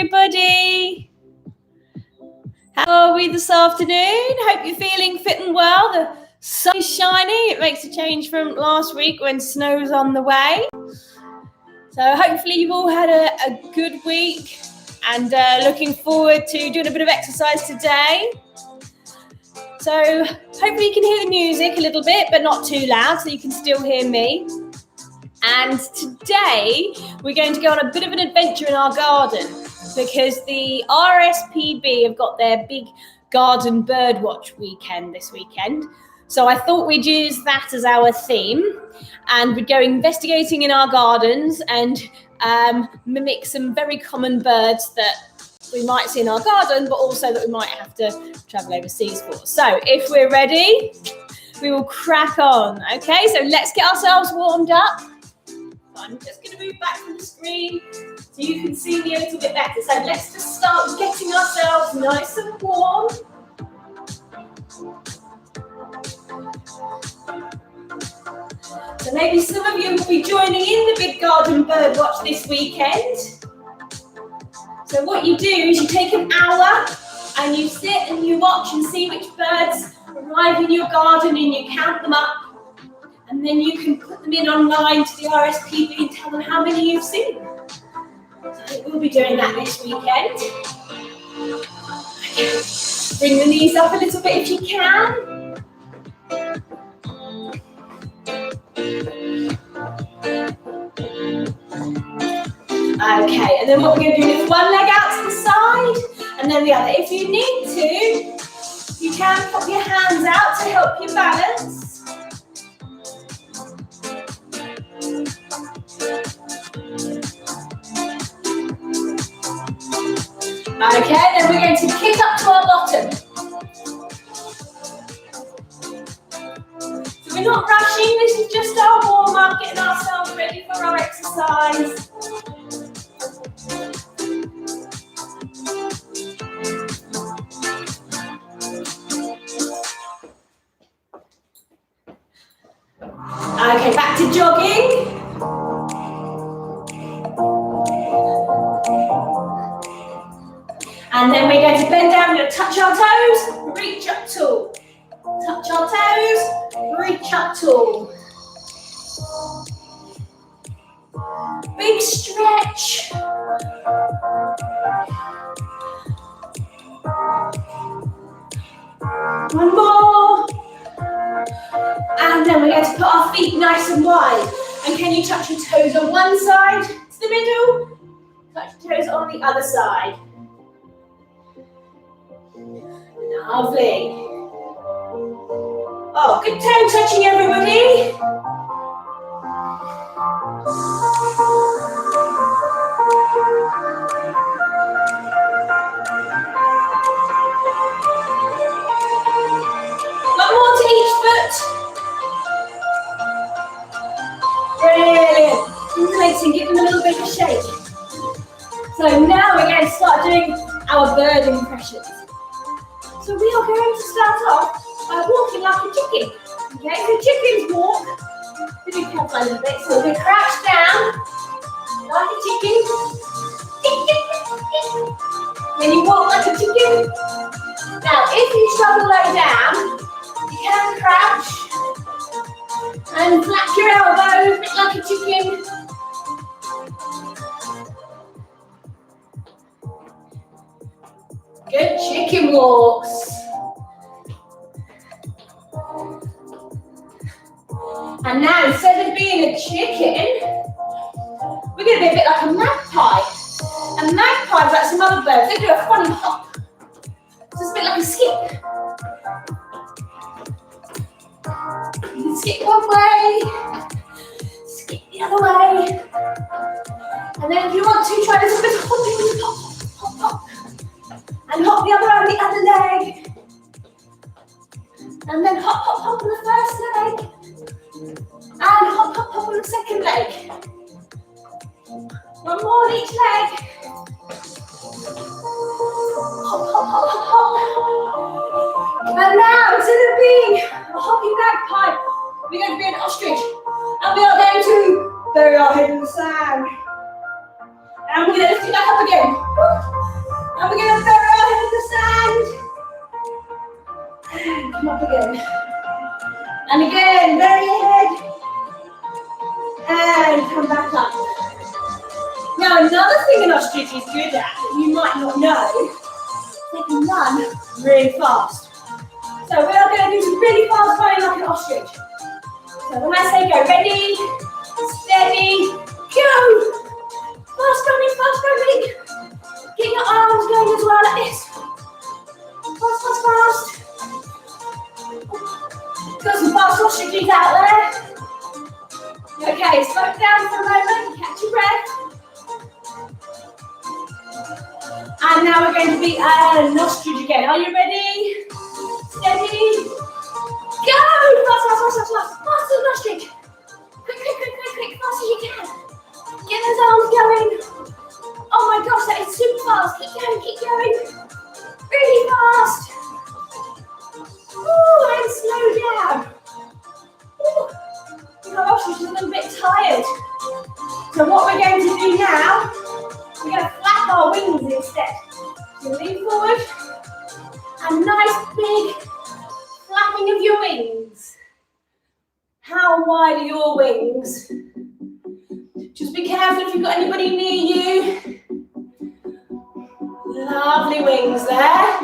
everybody. How are we this afternoon? Hope you're feeling fit and well. The sun is shining. It makes a change from last week when snow was on the way. So hopefully you've all had a good week and looking forward to doing a bit of exercise today. So hopefully you can hear the music a little bit, but not too loud, so you can still hear me. And today we're going to go on a bit of an adventure in our garden because the RSPB have got their big garden birdwatch weekend this weekend. So I thought we'd use that as our theme and we'd go investigating in our gardens and mimic some very common birds that we might see in our garden, but also that we might have to travel overseas for. So if we're ready, we will crack on. Okay, so let's get ourselves warmed up. I'm just going to move back from the screen so you can see me a little bit better. So let's just start getting ourselves nice and warm. So maybe some of you will be joining in the big garden bird watch this weekend. So what you do is you take an hour and you sit and you watch and see which birds arrive in your garden and you count them up. And then you can put them in online to the RSPB and tell them how many you've seen. So we'll be doing that this weekend. Okay. Bring the knees up a little bit if you can. Okay, and then what we're going to do is one leg out to the side and then the other. If you need to, you can put your hands out to help you balance. Okay, then we're going to kick up to our bottom. So we're not rushing, this is just our warm-up, getting ourselves ready for our exercise. Okay, back to jogging. And then we're going to bend down, we're going to touch our toes, reach up tall. Touch our toes, reach up tall. Big stretch. One more. And then we're going to put our feet nice and wide. And can you touch your toes on one side to the middle? Touch your toes on the other side. Lovely. Oh, good toe touching, everybody. One more to each foot. Brilliant. Nice, and give them a little bit of a shake. So now we're going to start doing our bird impressions. So we are going to start off by walking like a chicken. Okay, so chickens walk. Let me pause a little bit. So we crouch down like a chicken. Then you walk like a chicken. Now, if you struggle low down, you can crouch and flap your elbows a bit like a chicken. Good chicken walks. And now, instead of being a chicken, we're going to be a bit like a magpie. A magpie is like some other birds. They do a funny hop. So it's a bit like a skip. You can skip one way, skip the other way. And then if you want to, try a little bit of hopping. Hop, hop, hop. And hop the other on the other leg. And then hop, hop, hop on the first leg. And hop, hop, hop on the second leg. One more on each leg. Hop, hop, hop, hop, hop. And now, instead of being a hopping magpie, we're going to be an ostrich. And we are going to bury our head in the sand. And we're going to lift it back up again. And we're going to bury our head in the sand. Come up again. And again, bury your head. And come back up. Now, another thing an ostrich is good at that you might not know, they can run really fast. So we are going to do some really fast running like an ostrich. So when I say go, ready, steady, go! Fast running. Get your arms going as well like this. Fast. Got some fast ostriches out there. Okay, slow it down for a moment, catch your breath. And now we're going to be an ostrich again. Are you ready? Steady. Go! Fast as an ostrich. Quick, fast as you can. Get those arms going. Oh my gosh, that is super fast. Keep going. Really fast. Ooh, and slow down. Ooh. Our ostrich is a little bit tired. So what we're going to do now, we're going to flap our wings instead. So lean forward. A nice big flapping of your wings. How wide are your wings? Just be careful if you've got anybody near you. Lovely wings there.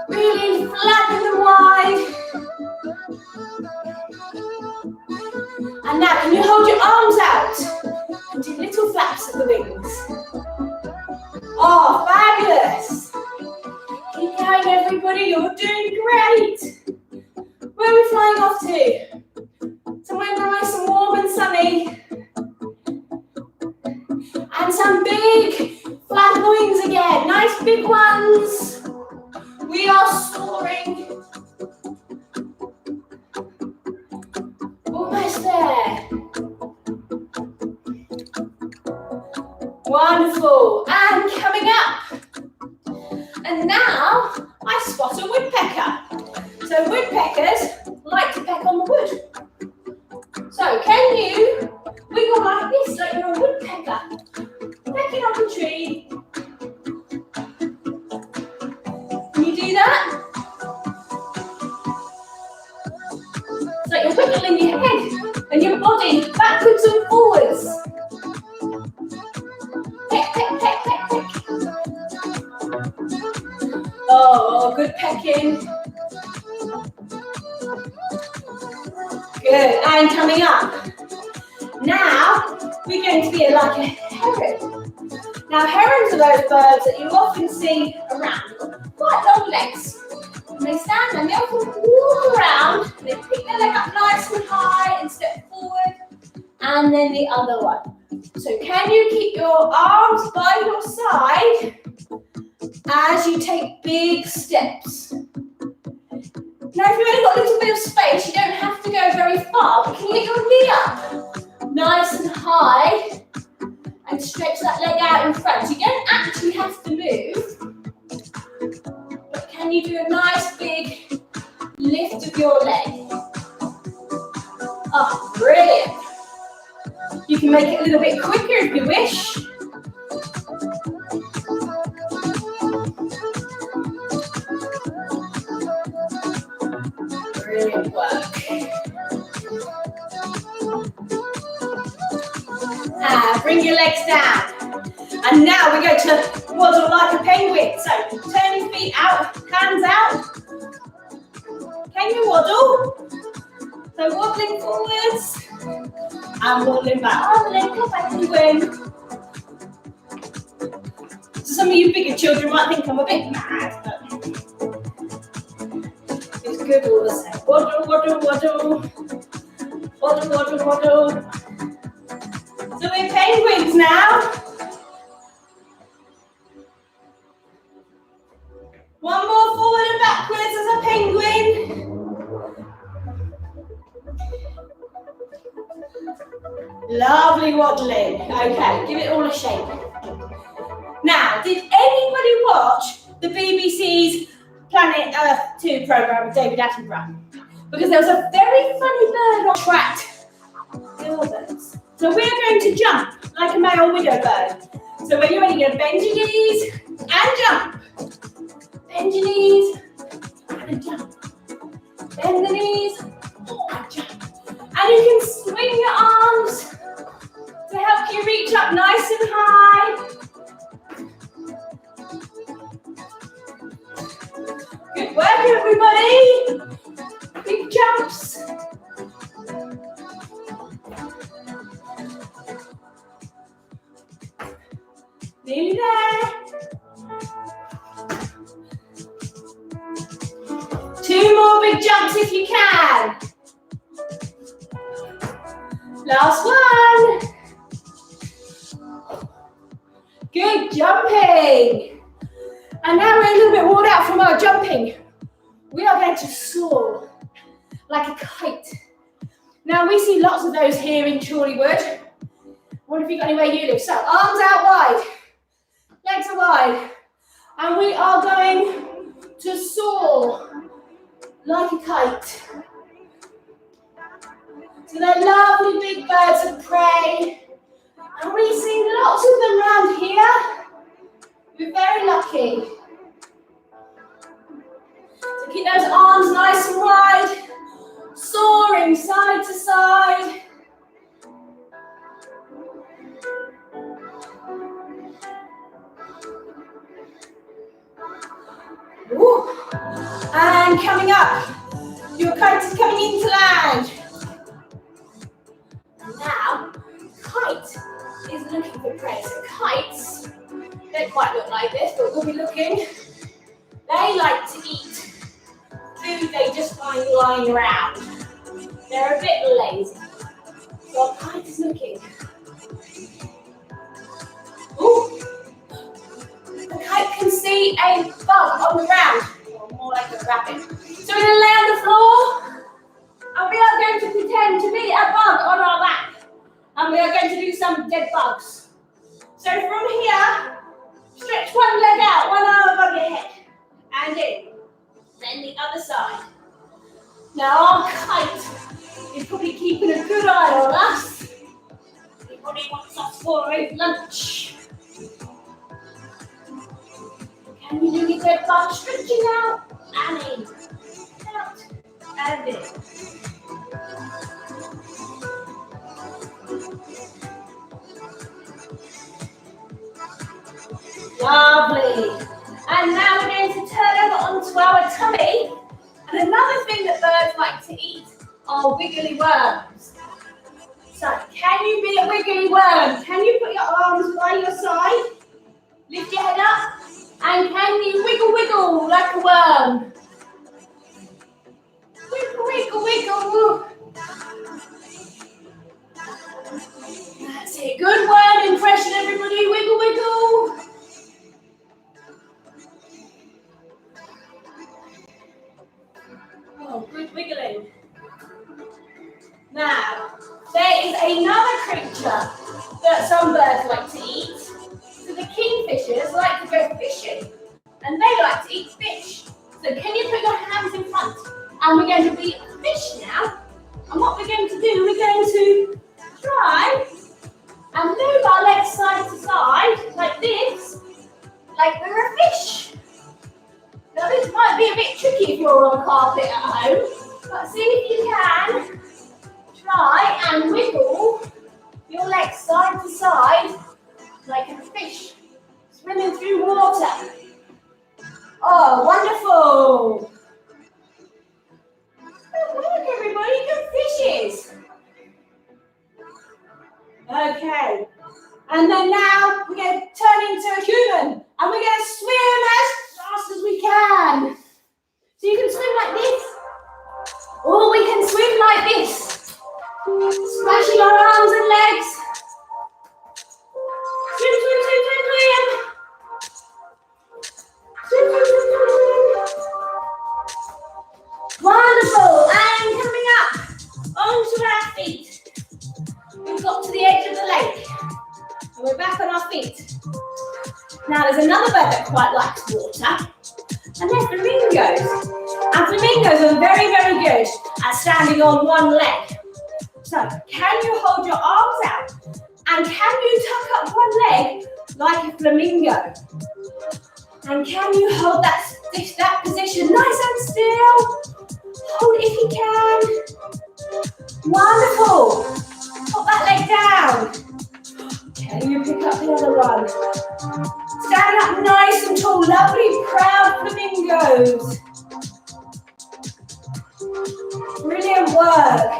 Really flapping them wide. And now can you hold your arms out and do little flaps of the wings? Oh, fabulous. Keep going everybody, you're doing great. Where are we flying off to? Somewhere nice and warm and sunny. And some big flap wings again, nice big ones. We are soaring. Almost there. Wonderful, and coming up. And now I spot a woodpecker. So woodpeckers like to peck on the wood. So can you wiggle like this, like you're a woodpecker? Pecking on the tree. Can you do that? It's like you're wiggling your head and your body backwards and forwards. Peck. Oh, good pecking. Good, and coming up. Now, we're going to be like a heron. Now, herons are those birds that you often see around. They've got quite long legs. And they stand and they often walk around. And they pick their leg up nice and high and step forward. And then the other one. So can you keep your arms by your side as you take big steps? Now, if you've only got a little bit of space, you don't have to go very far, but can you get your knee up nice and high and stretch that leg out in front? You don't actually have to move, but can you do a nice big lift of your leg? Oh, brilliant. You can make it a little bit quicker if you wish. Brilliant work. Bring your legs down. And now we go to waddle like a penguin. So turn your feet out, hands out. Can you waddle? So waddling forwards and waddling back. Waddling like a penguin. So some of you bigger children might think I'm a bit mad, but it's good all the same. Waddle, waddle, waddle. Waddle, waddle, waddle. So we're penguins now. One more forward and backwards as a penguin. Lovely waddling. Okay, give it all a shake. Now, did anybody watch the BBC's Planet Earth 2 programme with David Attenborough? Because there was a very funny bird on track. So we're going to jump like a male widow bird. So when you're ready, you're going to bend your knees and jump. Bend your knees and jump. Bend the knees and jump. And you can swing your arms to help you reach up nice and high. Good work, everybody. Big jumps. Nearly there. 2 more big jumps if you can. Last one. Good jumping. And now we're a little bit worn out from our jumping. We are going to soar like a kite. Now we see lots of those here in Chorleywood. I wonder if you've got anywhere you live. So arms out wide, legs are wide. And we are going to soar like a kite. So they're lovely big birds of prey. And we see lots of them around here. We're very lucky. So keep those arms nice and wide, soaring side to side. Ooh. And coming up, your kite is coming into land. And now, kite is looking for prey. So kites don't quite look like this, but we'll be looking. They like to eat food they just find lying around. They're a bit lazy. So our kite is looking. Ooh. The kite can see a bug on the ground, or more like a rabbit. So we're going to lay on the floor, and we are going to pretend to be a bug on our back. And we are going to do some dead bugs. So from here, stretch one leg out, one arm above your head, and in. Then the other side. Now our kite is probably keeping a good eye on us. Everybody wants us for a lunch. Can you do your dead bug? Stretching out and in. Out and in. Lovely. And now we're going to turn over onto our tummy. And another thing that birds like to eat are wiggly worms. So, can you be a wiggly worm? Can you put your arms by your side? Lift your head up. And can you wiggle, wiggle like a worm? Wiggle, wiggle, wiggle. That's it. Good worm impression, everybody. Wiggle, wiggle. Oh, good wiggling. Now, there is another creature that some birds like to eat. So the kingfishers like to go fishing, and they like to eat fish. So can you put your hands in front? And we're going to be a fish now. And what we're going to do, we're going to try and move our legs side to side, like this, like we're a fish. Now this might be a bit tricky if you're on carpet at home, but see if you can try and wiggle your legs side to side like a fish swimming through water. Oh, wonderful. Good work, everybody, good fishes. Okay, and then now we're going to turn into a human and we're going to swim as fast as we can. So you can swim like this, or we can swim like this, splashing our arms and legs. Swim, swim, swim, swim, swim. Swim, swim, swim, swim, swim. Wonderful, and coming up onto our feet. We've got to the edge of the lake, and we're back on our feet. Now there's another bird that quite likes water, and they're flamingos. And flamingos are very, very good at standing on one leg. So can you hold your arms out, and can you tuck up one leg like a flamingo. And can you hold that position nice and still? Hold it if you can. Wonderful. Put that leg down. Can you pick up the other one? Stand up nice and tall, lovely, proud flamingos. Brilliant work.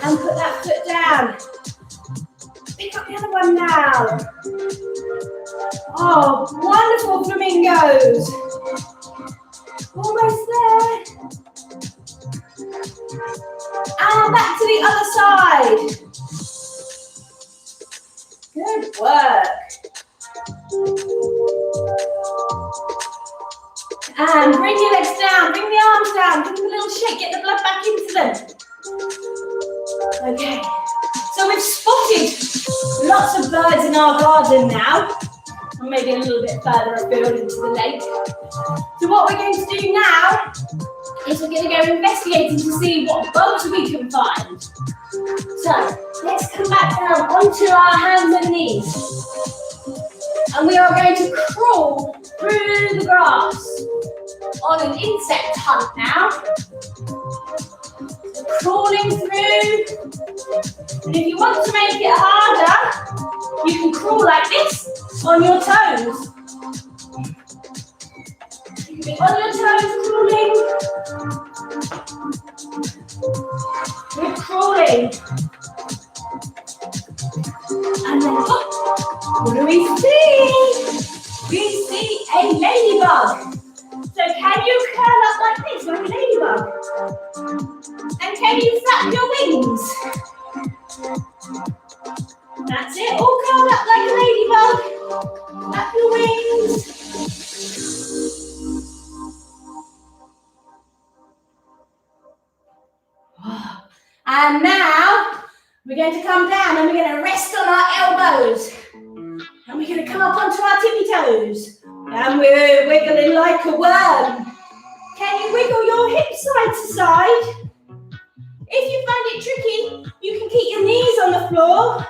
And put that foot down. Pick up the other one now. Oh, wonderful flamingos. Almost there. And back to the other side. Good work. And bring your legs down, bring the arms down, give them a little shake, get the blood back into them. Okay, so we've spotted lots of birds in our garden now, or maybe a little bit further afield into the lake. So what we're going to do now is we're going to go investigating to see what bugs we can find. So let's come back down onto our hands and knees. And we are going to crawl through the grass on an insect hunt now. So crawling through. And if you want to make it harder, you can crawl like this on your toes. You can be on your toes crawling. We're crawling. And then, what do we see? We see a ladybug. So can you curl up like this, like a ladybug? And can you flap your wings? That's it, all curled up like a ladybug. Flap your wings. And now, we're going to come down and we're going to rest on our elbows. And we're going to come up onto our tippy toes. And we're wiggling like a worm. Can you wiggle your hips side to side? If you find it tricky, you can keep your knees on the floor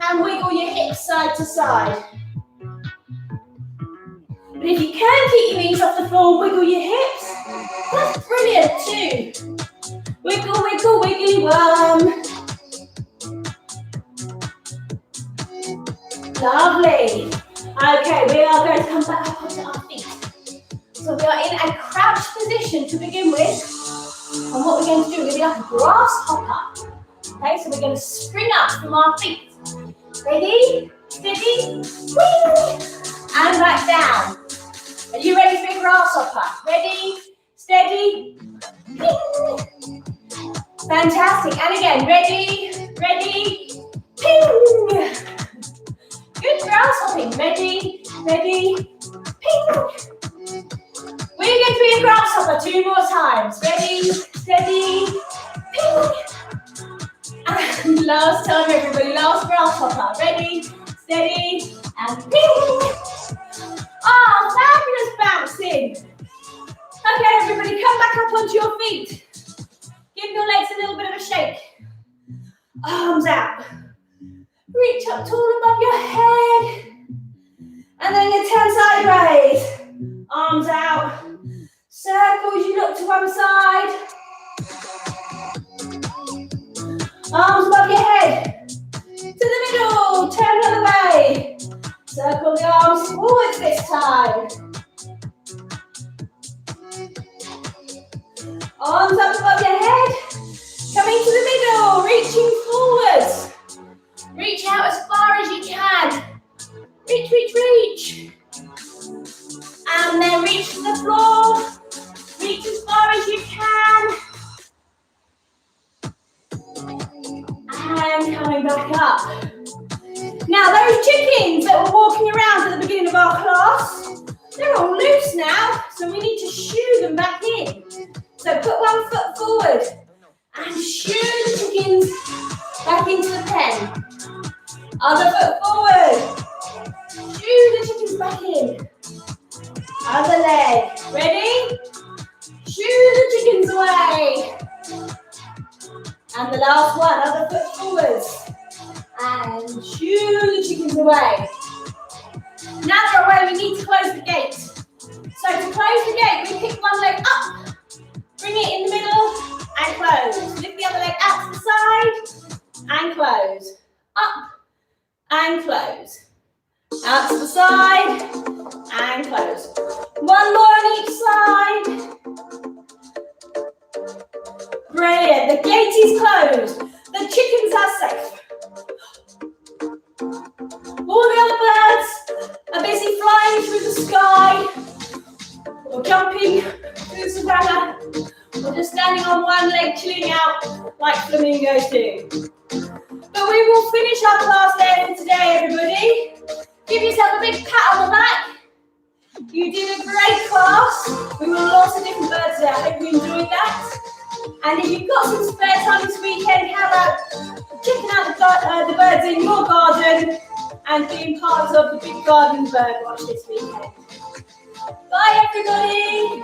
and wiggle your hips side to side. But if you can keep your knees off the floor and wiggle your hips, that's brilliant too. Wiggle, wiggle, wiggly worm. Lovely. Okay, we are going to come back up onto our feet. So we are in a crouched position to begin with. And what we're going to do, we're going to be like a grasshopper. Okay, so we're going to spring up from our feet. Ready, steady, wing, and back down. Are you ready for a grasshopper? Ready, steady, wing. Fantastic. And again, ready, ping. Good grasshopping. Ready, ping. We're going to be a grasshopper 2 more times. Ready, steady, ping. And last time, everybody, last grasshopper. Ready, steady, and ping. Oh, fabulous bouncing. Okay, everybody, come back up onto your feet. Give your legs a little bit of a shake. Arms out. Reach up tall above your head. And then you turn sideways. Arms out. Circles, you look to one side. Arms above your head. To the middle. Turn the other way. Circle the arms forwards this time. Arms up above your head. Coming to the middle. Reaching forwards. Reach out as far as you can. Reach, reach, reach. And then reach to the floor. Reach as far as you can. And coming back up. Now those chickens that were walking around at the beginning of our class, they're all loose now, so we need to shoo them back in. So put one foot forward and shoo the chickens back into the pen. Other foot forward. Shoo the chickens back in. Other leg. Ready? Shoo the chickens away. And the last one, other foot forwards. And And shoo the chickens away. Now they're away, we need to close the gate. So to close the gate, we pick one leg up, bring it in the middle, and close. Lift the other leg out to the side, and close. Up, and close. Out to the side, and close. One more on each side. Brilliant, the gate is closed. The chickens are safe. All the other birds are busy flying through the sky, or jumping through the savannah, or just standing on one leg chilling out like flamingos do. But we will finish our class there for today, everybody. Give yourself a big pat on the back. You did a great class. We were lots of different birds there. I hope you enjoyed that. And if you've got some spare time this weekend, how about checking out the birds in your garden and being part of the big garden bird watch this weekend. Bye, everybody.